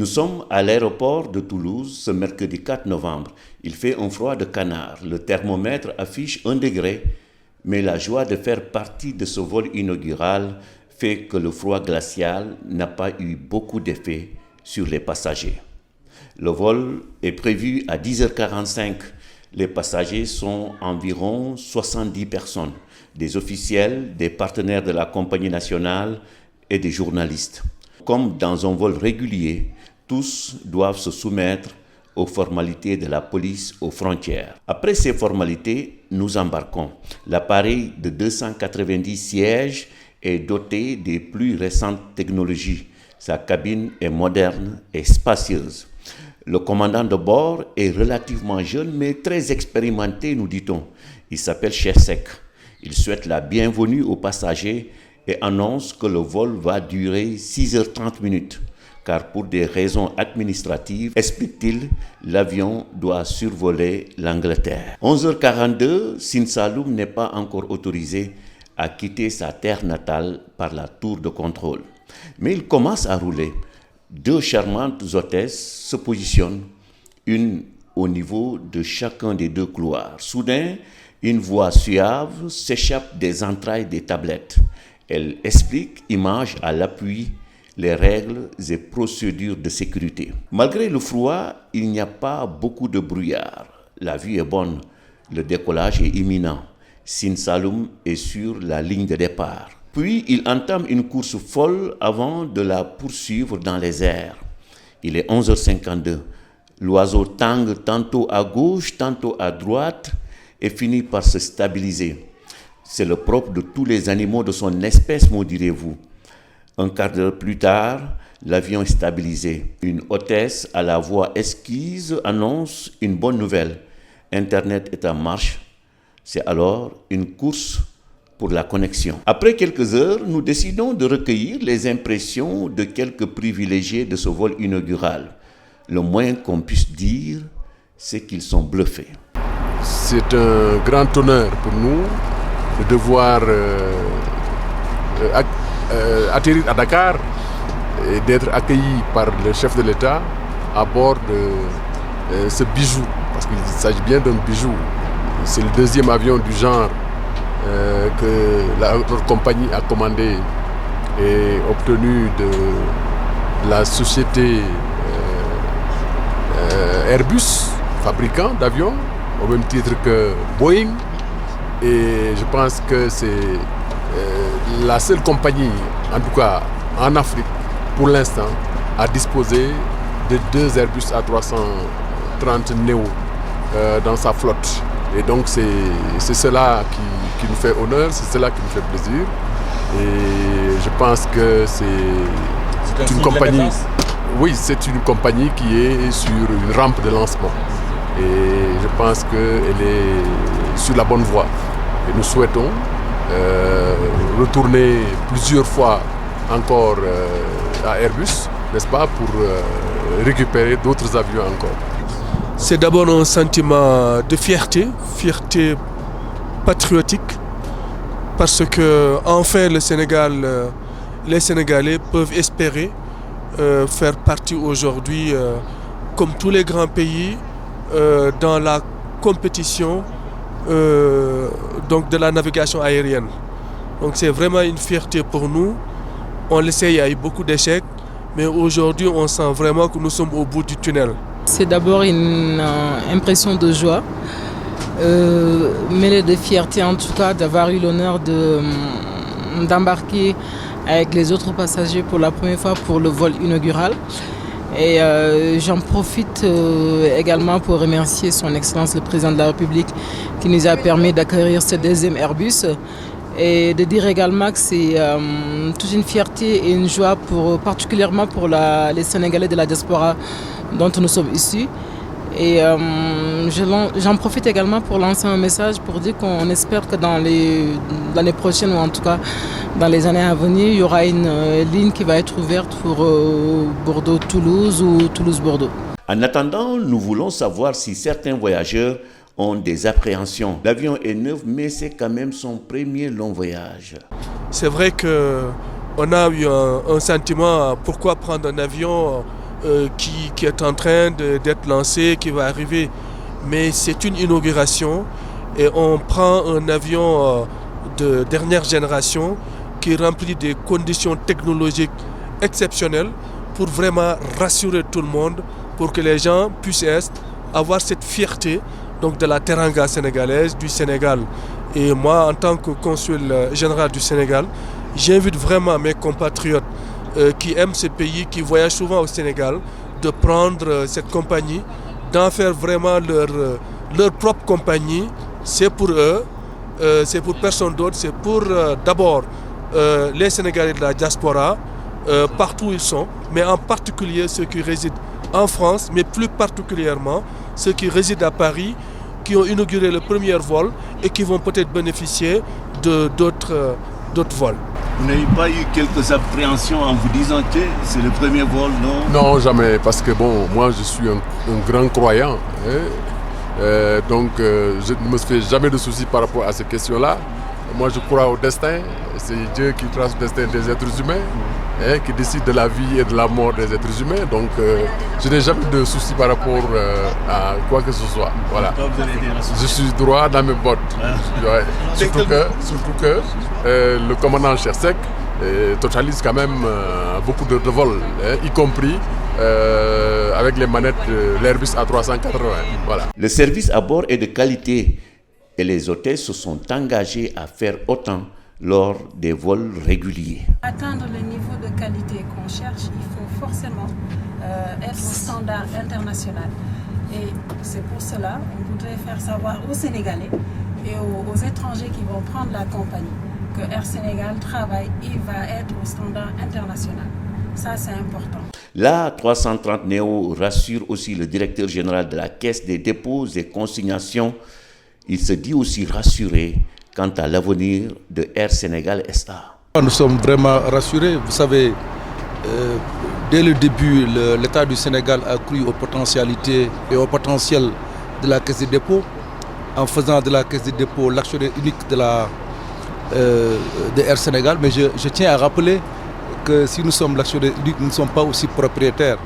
sommes à l'aéroport de Toulouse ce mercredi 4 novembre. Il fait un froid de canard. Le thermomètre affiche 1 degré, mais la joie de faire partie de ce vol inaugural fait que le froid glacial n'a pas eu beaucoup d'effet sur les passagers. Le vol est prévu à 10h45. Les passagers sont environ 70 personnes, des officiels, des partenaires de la compagnie nationale et des journalistes. Comme dans un vol régulier, tous doivent se soumettre aux formalités de la police aux frontières. Après ces formalités, nous embarquons. L'appareil de 290 sièges est doté des plus récentes technologies. Sa cabine est moderne et spacieuse. Le commandant de bord est relativement jeune mais très expérimenté, nous dit-on. Il s'appelle Chersek. Il souhaite la bienvenue aux passagers et annonce que le vol va durer 6h30, car pour des raisons administratives, explique-t-il, l'avion doit survoler l'Angleterre. 11h42, Sine Saloum n'est pas encore autorisé à quitter sa terre natale par la tour de contrôle. Mais il commence à rouler. 2 charmantes hôtesses se positionnent, une au niveau de chacun des 2 couloirs. Soudain, une voix suave s'échappe des entrailles des tablettes. Elle explique, image à l'appui, les règles et procédures de sécurité. Malgré le froid, il n'y a pas beaucoup de brouillard. La vue est bonne, le décollage est imminent. Sine Saloum est sur la ligne de départ. Puis il entame une course folle avant de la poursuivre dans les airs. Il est 11h52. L'oiseau tangue tantôt à gauche, tantôt à droite et finit par se stabiliser. C'est le propre de tous les animaux de son espèce, me direz-vous. Un quart d'heure plus tard, l'avion est stabilisé. Une hôtesse à la voix esquisse annonce une bonne nouvelle. Internet est en marche. C'est alors une course pour la connexion. Après quelques heures, nous décidons de recueillir les impressions de quelques privilégiés de ce vol inaugural. Le moins qu'on puisse dire, c'est qu'ils sont bluffés. C'est un grand honneur pour nous de devoir atterrir à Dakar et d'être accueillis par le chef de l'État à bord de ce bijou, parce qu'il s'agit bien d'un bijou. C'est le 2e avion du genre que notre compagnie a commandé et obtenu de la société Airbus, fabricant d'avions, au même titre que Boeing. Et je pense que c'est la seule compagnie, en tout cas en Afrique, pour l'instant, à disposer de 2 Airbus A330 Neo dans sa flotte. Et donc c'est cela qui nous fait honneur, c'est cela qui nous fait plaisir. Et je pense que c'est une compagnie. Oui, c'est une compagnie qui est sur une rampe de lancement. Et je pense qu'elle est sur la bonne voie. Et nous souhaitons retourner plusieurs fois encore à Airbus, n'est-ce pas, pour récupérer d'autres avions encore. C'est d'abord un sentiment de fierté patriotique, parce que enfin le Sénégal, les Sénégalais peuvent espérer faire partie aujourd'hui, comme tous les grands pays, dans la compétition donc de la navigation aérienne. Donc c'est vraiment une fierté pour nous. On le sait, il y a eu beaucoup d'échecs, mais aujourd'hui on sent vraiment que nous sommes au bout du tunnel. C'est d'abord une impression de joie, mêlée de fierté en tout cas d'avoir eu l'honneur d'embarquer avec les autres passagers pour la première fois pour le vol inaugural. Et j'en profite également pour remercier son Excellence le Président de la République qui nous a permis d'acquérir ce 2e Airbus. Et de dire également que c'est toute une fierté et une joie particulièrement pour les Sénégalais de la diaspora dont nous sommes issus. Et j'en profite également pour lancer un message pour dire qu'on espère que dans l'année prochaine, ou en tout cas dans les années à venir, il y aura une ligne qui va être ouverte pour Bordeaux-Toulouse ou Toulouse-Bordeaux. En attendant, nous voulons savoir si certains voyageurs ont des appréhensions. L'avion est neuf, mais c'est quand même son premier long voyage. C'est vrai qu'on a eu un sentiment, pourquoi prendre un avion qui est en train d'être lancé, qui va arriver. Mais c'est une inauguration et on prend un avion de dernière génération qui remplit des conditions technologiques exceptionnelles pour vraiment rassurer tout le monde, pour que les gens puissent avoir cette fierté donc, de la teranga sénégalaise, du Sénégal. Et moi, en tant que consul général du Sénégal, j'invite vraiment mes compatriotes qui aiment ce pays, qui voyagent souvent au Sénégal, de prendre cette compagnie, d'en faire vraiment leur propre compagnie. C'est pour eux, c'est pour personne d'autre, c'est pour d'abord les Sénégalais de la diaspora, partout où ils sont, mais en particulier ceux qui résident en France, mais plus particulièrement ceux qui résident à Paris, qui ont inauguré le premier vol et qui vont peut-être bénéficier d'autres vols. Vous n'avez pas eu quelques appréhensions en vous disant que c'est le premier vol, non? Non, jamais, parce que bon, moi je suis un grand croyant, hein, donc je ne me fais jamais de soucis par rapport à ces questions-là. Moi je crois au destin, c'est Dieu qui trace le destin des êtres humains, hein, qui décide de la vie et de la mort des êtres humains, donc je n'ai jamais de soucis par rapport à quoi que ce soit. Voilà. Je suis droit dans mes bottes, ouais. Surtout que le commandant Chersek totalise quand même beaucoup de vols, hein, y compris avec les manettes de l'Airbus A380. Voilà. Le service à bord est de qualité et les hôtels se sont engagés à faire autant lors des vols réguliers. Atteindre le niveau de qualité qu'on cherche, il faut forcément être au standard international. Et c'est pour cela qu'on voudrait faire savoir aux Sénégalais et aux étrangers qui vont prendre la compagnie que Air Sénégal travaille et va être au standard international. Ça, c'est important. La 330 Neo rassure aussi le directeur général de la Caisse des dépôts et consignations. Il se dit aussi rassuré quant à l'avenir de Air Sénégal SA. Nous sommes vraiment rassurés. Vous savez, dès le début, l'État du Sénégal a cru aux potentialités et au potentiel de la Caisse des dépôts en faisant de la Caisse des dépôts l'actionnaire unique de Air Sénégal. Mais je tiens à rappeler que si nous sommes l'actionnaire unique, nous ne sommes pas aussi propriétaires.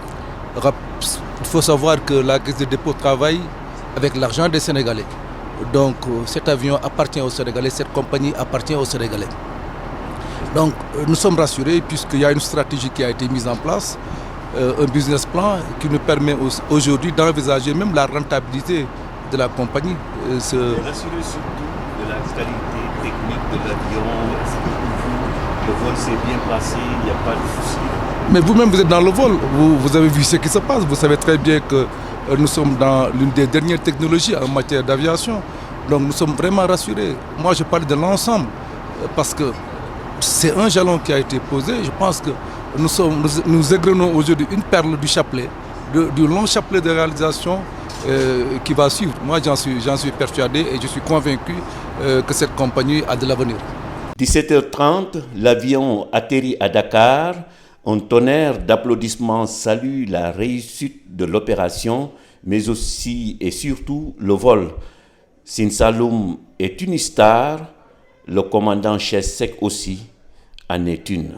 Il faut savoir que la Caisse des dépôts travaille avec l'argent des Sénégalais. Donc cet avion appartient aux Sénégalais, cette compagnie appartient aux Sénégalais. Donc nous sommes rassurés puisqu'il y a une stratégie qui a été mise en place, un business plan qui nous permet aujourd'hui d'envisager même la rentabilité de la compagnie. Rassuré surtout de la qualité technique de l'avion, est-ce que pour vous, le vol s'est bien passé, il n'y a pas de souci? Mais vous-même vous êtes dans le vol, vous avez vu ce qui se passe, vous savez très bien que nous sommes dans l'une des dernières technologies en matière d'aviation. Donc nous sommes vraiment rassurés. Moi je parle de l'ensemble parce que c'est un jalon qui a été posé. Je pense que nous égrenons aujourd'hui une perle du chapelet, du long chapelet de réalisation qui va suivre. Moi j'en suis persuadé et je suis convaincu que cette compagnie a de l'avenir. 17h30, l'avion atterrit à Dakar. Un tonnerre d'applaudissements salue la réussite de l'opération, mais aussi et surtout le vol. Sine Saloum est une star, le commandant Chersek aussi en est une.